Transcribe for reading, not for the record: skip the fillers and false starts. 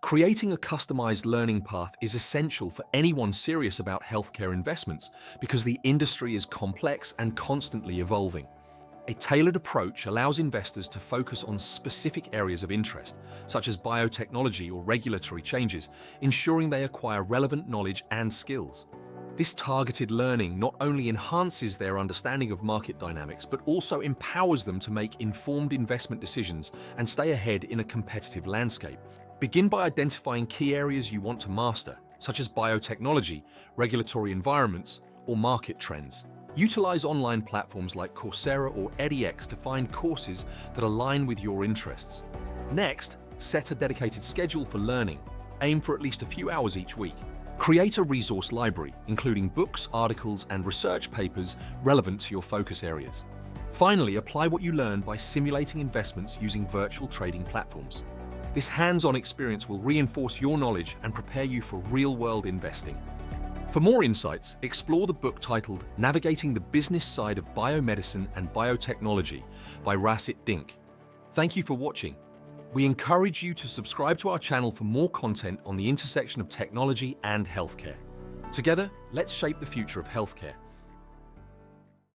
Creating a customized learning path is essential for anyone serious about healthcare investments because the industry is complex and constantly evolving. A tailored approach allows investors to focus on specific areas of interest, such as biotechnology or regulatory changes, ensuring they acquire relevant knowledge and skills. This targeted learning not only enhances their understanding of market dynamics, but also empowers them to make informed investment decisions and stay ahead in a competitive landscape. Begin by identifying key areas you want to master, such as biotechnology, regulatory environments, or market trends. Utilize online platforms like Coursera or edX to find courses that align with your interests. Next, set a dedicated schedule for learning. Aim for at least a few hours each week. Create a resource library, including books, articles, and research papers relevant to your focus areas. Finally, apply what you learn by simulating investments using virtual trading platforms. This hands-on experience will reinforce your knowledge and prepare you for real-world investing. For more insights, explore the book titled Navigating the Business Side of Biomedicine and Biotechnology by Rasit Dinc. Thank you for watching. We encourage you to subscribe to our channel for more content on the intersection of technology and healthcare. Together, let's shape the future of healthcare.